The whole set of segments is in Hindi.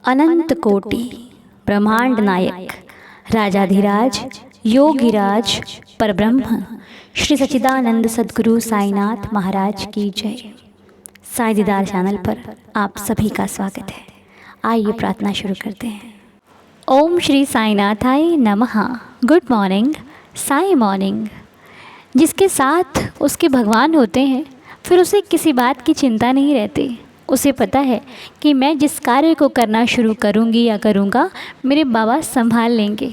अनंत कोटि ब्रह्मांड नायक राजाधिराज योगिराज परब्रह्म श्री सच्चिदानंद सद्गुरु साईनाथ महाराज की जय। साईं दीदार चैनल पर आप सभी का स्वागत है। आइए प्रार्थना शुरू करते हैं। ओम श्री साईनाथाय नमः। Good morning Sai morning. जिसके साथ उसके भगवान होते हैं फिर उसे किसी बात की चिंता नहीं रहती। उसे पता है कि मैं जिस कार्य को करना शुरू करूँगी या करूँगा मेरे बाबा संभाल लेंगे,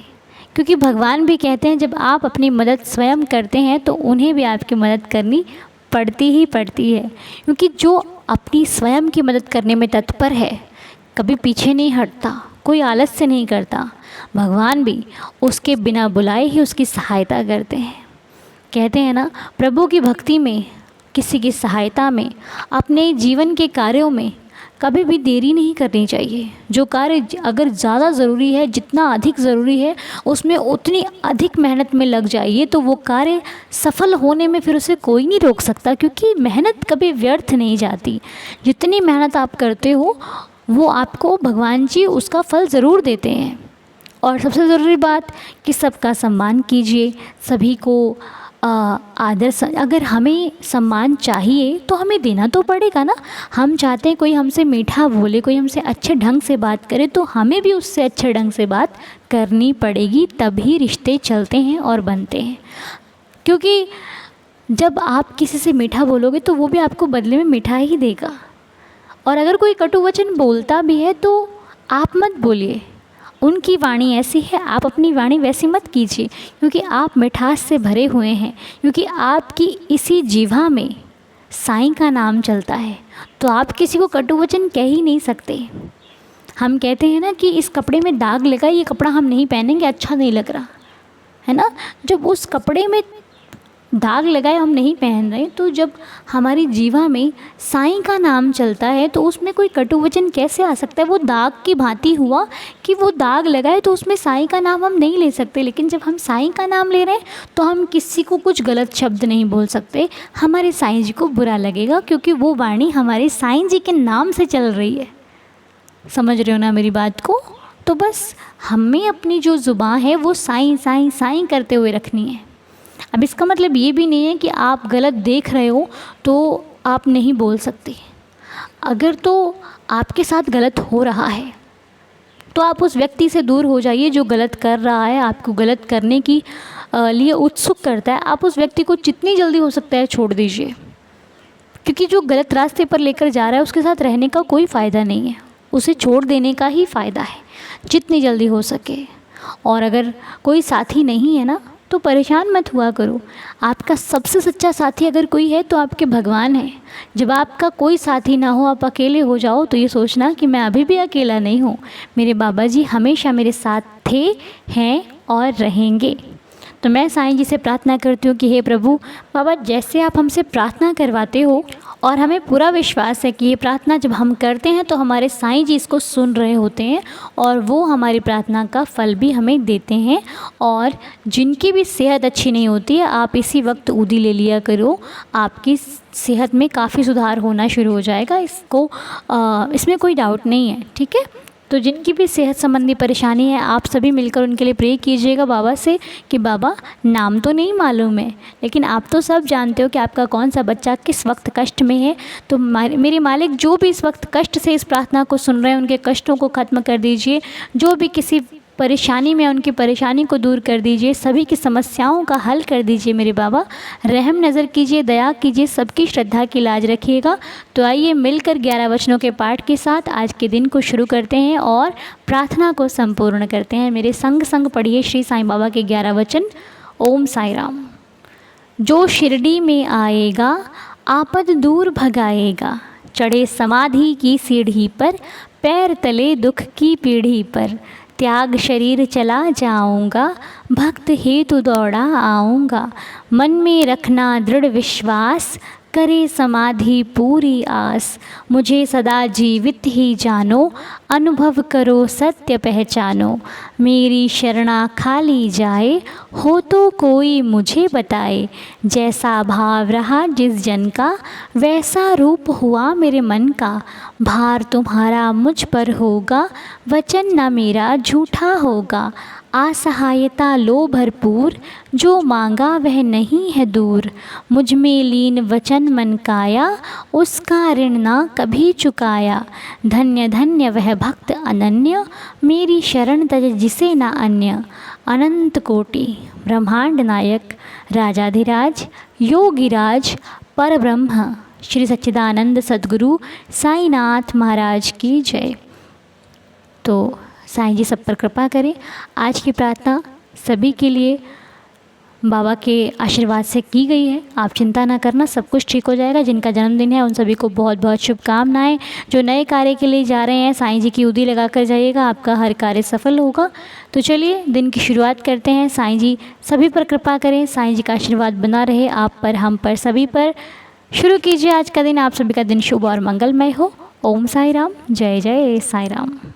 क्योंकि भगवान भी कहते हैं जब आप अपनी मदद स्वयं करते हैं तो उन्हें भी आपकी मदद करनी पड़ती ही पड़ती है। क्योंकि जो अपनी स्वयं की मदद करने में तत्पर है कभी पीछे नहीं हटता, कोई आलस से नहीं करता। भगवान भी उसके बिना बुलाए ही उसकी सहायता करते हैं। कहते हैं ना, प्रभु की भक्ति में, किसी की सहायता में, अपने जीवन के कार्यों में कभी भी देरी नहीं करनी चाहिए। जो कार्य अगर ज़्यादा ज़रूरी है, जितना अधिक ज़रूरी है उसमें उतनी अधिक मेहनत में लग जाइए तो वो कार्य सफल होने में फिर उसे कोई नहीं रोक सकता, क्योंकि मेहनत कभी व्यर्थ नहीं जाती। जितनी मेहनत आप करते हो वो आपको भगवान जी उसका फल ज़रूर देते हैं। और सबसे ज़रूरी बात कि सबका सम्मान कीजिए, सभी को आदर। अगर हमें सम्मान चाहिए तो हमें देना तो पड़ेगा ना। हम चाहते हैं कोई हमसे मीठा बोले, कोई हमसे अच्छे ढंग से बात करे, तो हमें भी उससे अच्छे ढंग से बात करनी पड़ेगी, तभी रिश्ते चलते हैं और बनते हैं। क्योंकि जब आप किसी से मीठा बोलोगे तो वो भी आपको बदले में मीठा ही देगा। और अगर कोई कटु वचन बोलता भी है तो आप मत बोलिए, उनकी वाणी ऐसी है, आप अपनी वाणी वैसी मत कीजिए, क्योंकि आप मिठास से भरे हुए हैं। क्योंकि आपकी इसी जीवा में साईं का नाम चलता है, तो आप किसी को कटु वचन कह ही नहीं सकते। हम कहते हैं ना कि इस कपड़े में दाग लगा, ये कपड़ा हम नहीं पहनेंगे, अच्छा नहीं लग रहा है ना। जब उस कपड़े में दाग लगाए हम नहीं पहन रहे, तो जब हमारी जीवा में साईं का नाम चलता है तो उसमें कोई कटु वचन कैसे आ सकता है। वो दाग की भांति हुआ कि वो दाग लगाए तो उसमें साईं का नाम हम नहीं ले सकते। लेकिन जब हम साईं का नाम ले रहे हैं तो हम किसी को कुछ गलत शब्द नहीं बोल सकते, हमारे साईं जी को बुरा लगेगा, क्योंकि वो वाणी हमारे साईं जी के नाम से चल रही है। समझ रहे हो ना मेरी बात को। तो बस हमें अपनी जो ज़ुबान है वो साईं साईं साईं करते हुए रखनी है। अब इसका मतलब ये भी नहीं है कि आप गलत देख रहे हो तो आप नहीं बोल सकते। अगर तो आपके साथ गलत हो रहा है तो आप उस व्यक्ति से दूर हो जाइए जो गलत कर रहा है, आपको गलत करने की लिए उत्सुक करता है। आप उस व्यक्ति को जितनी जल्दी हो सकता है छोड़ दीजिए, क्योंकि जो गलत रास्ते पर लेकर जा रहा है उसके साथ रहने का कोई फ़ायदा नहीं है, उसे छोड़ देने का ही फ़ायदा है जितनी जल्दी हो सके। और अगर कोई साथी नहीं है ना तो परेशान मत हुआ करो। आपका सबसे सच्चा साथी अगर कोई है तो आपके भगवान है। जब आपका कोई साथी ना हो, आप अकेले हो जाओ, तो ये सोचना कि मैं अभी भी अकेला नहीं हूँ, मेरे बाबा जी हमेशा मेरे साथ थे, हैं और रहेंगे। तो मैं साईं जी से प्रार्थना करती हूँ कि हे प्रभु बाबा, जैसे आप हमसे प्रार्थना करवाते हो और हमें पूरा विश्वास है कि ये प्रार्थना जब हम करते हैं तो हमारे साईं जी इसको सुन रहे होते हैं और वो हमारी प्रार्थना का फल भी हमें देते हैं। और जिनकी भी सेहत अच्छी नहीं होती है, आप इसी वक्त ऊदी ले लिया करो, आपकी सेहत में काफ़ी सुधार होना शुरू हो जाएगा। इसमें कोई डाउट नहीं है, ठीक है। तो जिनकी भी सेहत संबंधी परेशानी है आप सभी मिलकर उनके लिए प्रे कीजिएगा बाबा से कि बाबा, नाम तो नहीं मालूम है लेकिन आप तो सब जानते हो कि आपका कौन सा बच्चा किस वक्त कष्ट में है। तो मेरे मालिक, जो भी इस वक्त कष्ट से इस प्रार्थना को सुन रहे हैं उनके कष्टों को ख़त्म कर दीजिए। जो भी किसी परेशानी में, उनकी परेशानी को दूर कर दीजिए, सभी की समस्याओं का हल कर दीजिए मेरे बाबा। रहम नज़र कीजिए, दया कीजिए, सबकी श्रद्धा की लाज रखिएगा। तो आइए मिलकर 11 वचनों के पाठ के साथ आज के दिन को शुरू करते हैं और प्रार्थना को संपूर्ण करते हैं। मेरे संग संग पढ़िए श्री साईं बाबा के 11 वचन। ओम साई राम। जो शिरडी में आएगा आपद दूर भगाएगा, चढ़े समाधि की सीढ़ी पर, पैर तले दुख की पीढ़ी पर, त्याग शरीर चला जाऊंगा, भक्त हेतु दौड़ा आऊँगा, मन में रखना दृढ़ विश्वास, करे समाधि पूरी आस, मुझे सदा जीवित ही जानो, अनुभव करो सत्य पहचानो, मेरी शरणा खाली जाए, हो तो कोई मुझे बताए। जैसा भाव रहा जिस जन का, वैसा रूप हुआ मेरे मन का। भार तुम्हारा मुझ पर होगा, वचन न मेरा झूठा होगा। असहायता लो भरपूर, जो मांगा वह नहीं है दूर। मुझ में लीन वचन मन काया, उसका ऋण ना कभी चुकाया। धन्य धन्य वह भक्त अनन्य, मेरी शरण तज जिसे न अन्य। अनंत कोटि ब्रह्मांड नायक राजाधिराज योगिराज परब्रह्म श्री सच्चिदानंद सद्गुरु साईनाथ महाराज की जय। तो साईं जी सब पर कृपा करें। आज की प्रार्थना सभी के लिए बाबा के आशीर्वाद से की गई है। आप चिंता ना करना, सब कुछ ठीक हो जाएगा। जिनका जन्मदिन है उन सभी को बहुत बहुत शुभकामनाएं। जो नए कार्य के लिए जा रहे हैं, साईं जी की उदी लगा कर जाइएगा, आपका हर कार्य सफल होगा। तो चलिए दिन की शुरुआत करते हैं। साईं जी सभी पर कृपा करें, साईं जी का आशीर्वाद बना रहे आप पर, हम पर, सभी पर। शुरू कीजिए आज का दिन। आप सभी का दिन शुभ और मंगलमय हो। ओम साई राम, जय जय साई राम।